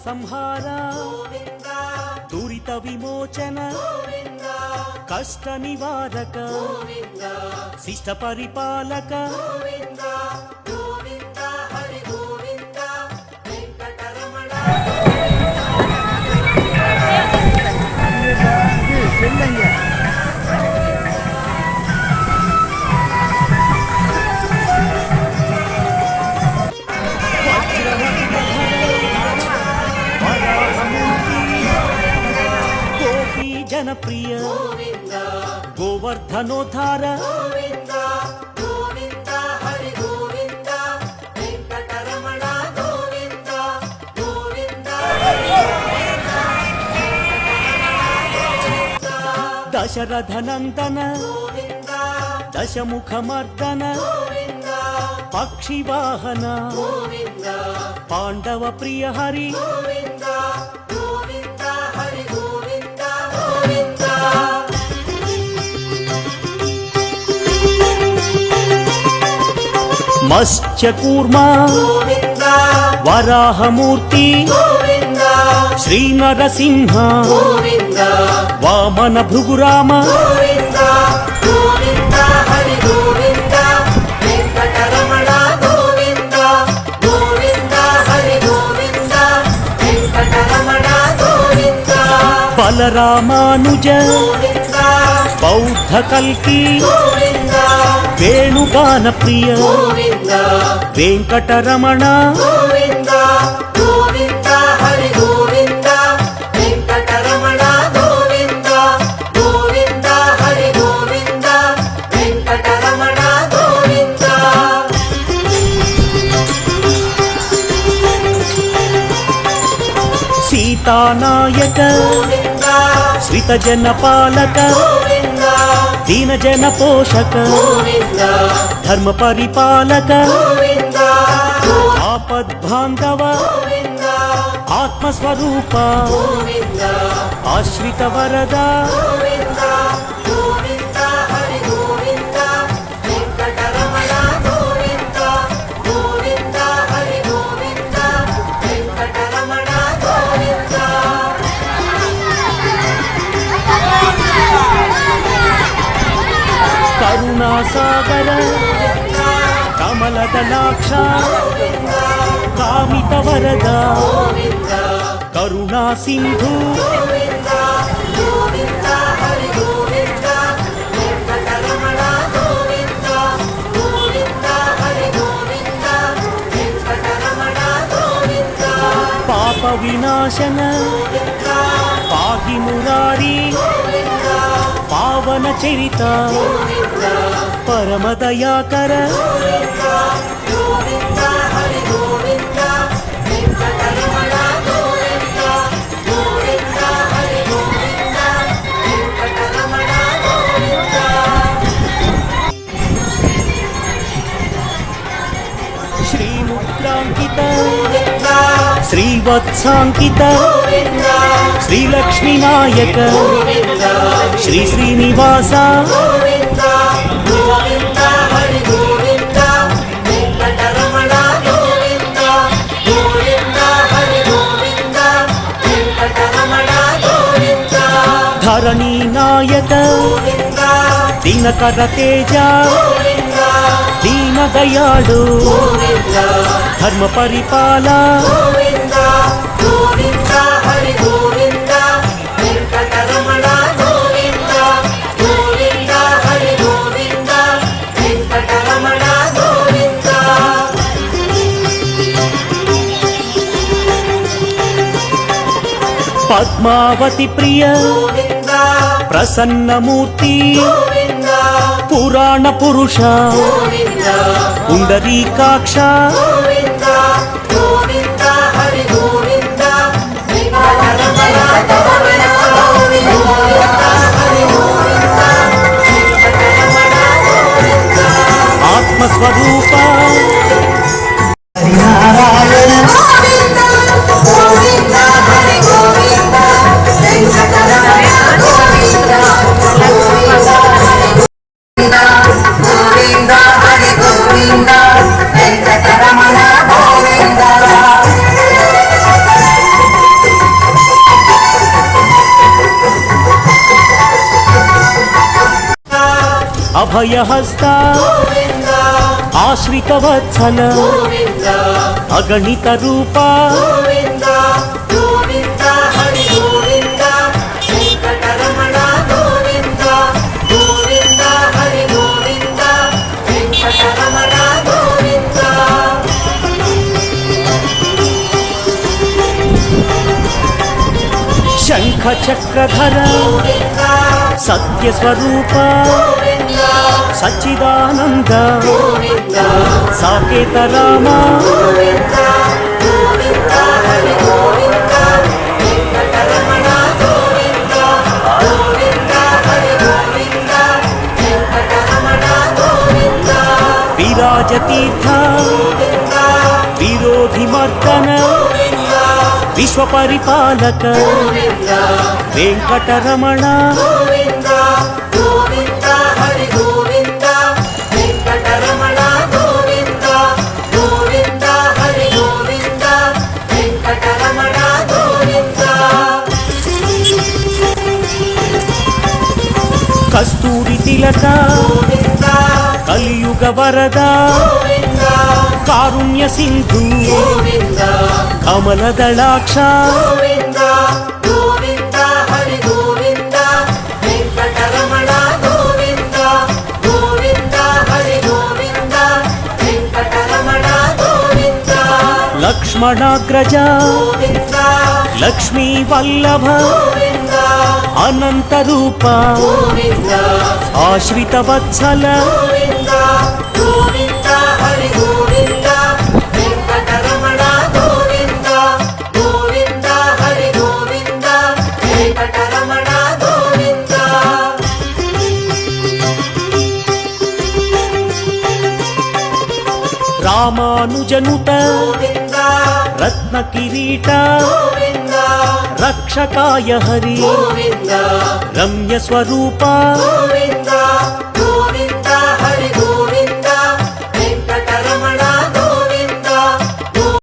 సంహార దురిత విమోచన కష్ట నివారక శిష్ట పరిపాలక जनप्रिय गोवर्धनोद्धार दशरथनंदन दशमुखमर्दन पक्षिवाहन पांडव प्रिय हरि मत्स्यकूर्मा वराहमूर्ति श्री नरसिंह वामन भृगुराम बलरामानुज बौद्ध कल्की वेणुगान प्रिय वेंकटरमण सीतानायक श्रित जनपालक दीन जन पोषक धर्म परिपालक आपद बांधव आत्मस्वरूप आश्रित वरदा करुणासागर कमलदलाक्ष कामितवरदा करुणा सिंधु पाप विनाशन पाहि मुरारी पावन चरिता परम दयाकर श्रीमुद्रांकित श्रीवत्सांकित श्रीलक्ष्मी नायक श्री श्रीनिवास धरणी नायक दिनकर तेज दीन दयालु धर्म परिपाला पद्मावती प्रिय प्रसन्न मूर्ति पुराण पुरुष पुंडरीकाक्ष అభయహస్త ఆశ్రిత వత్సల అగణిత రూప శంఖ చక్రధర సత్య స్వరూప సచ్చిదానంద సాకేత రామ విరాజతీర్థ విరోధి మర్దన విశ్వ పరిపాలక వెంకటరమణ కస్తూరి తిలక కలియుగ వరద కారుణ్య సింధు కమలదళాక్ష లక్ష్మణాగ్రజ లక్ష్మీ వల్లభ అనంత రూప ఆశ్రిత వత్సల రామానుజనుత రత్న కిరీట రక్షకాయ హరి రమ్య స్వరూప